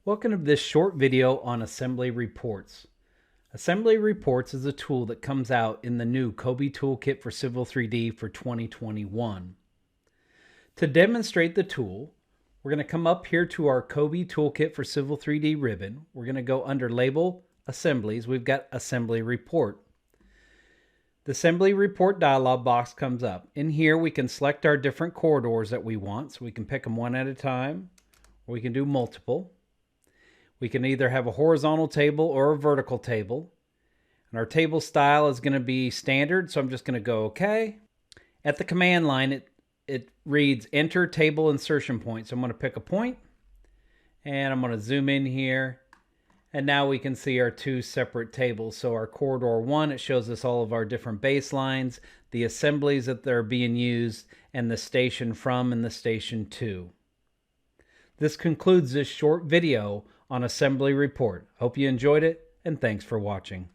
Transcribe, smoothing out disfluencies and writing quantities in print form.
Welcome to this short video on assembly reports. Assembly reports is a tool that comes out in the new Kobe Toolkit for Civil 3D for 2021. To demonstrate the tool, we're going to come up here to our Kobe Toolkit for Civil 3D ribbon. We're going to go under Label, Assemblies. We've got Assembly Report. The Assembly Report dialog box comes up. In here we can select our different corridors that we want, so we can pick them one at a time, or we can do multiple. We can either have a horizontal table or a vertical table. And our table style is going to be standard, so I'm just going to go OK. At the command line, it reads Enter Table Insertion Point. So I'm going to pick a point, and I'm going to zoom in here. And now we can see our two separate tables. So our corridor 1, it shows us all of our different baselines, the assemblies that are being used, and the station from and the station to. This concludes this short video on Assembly Report. Hope you enjoyed it, and thanks for watching.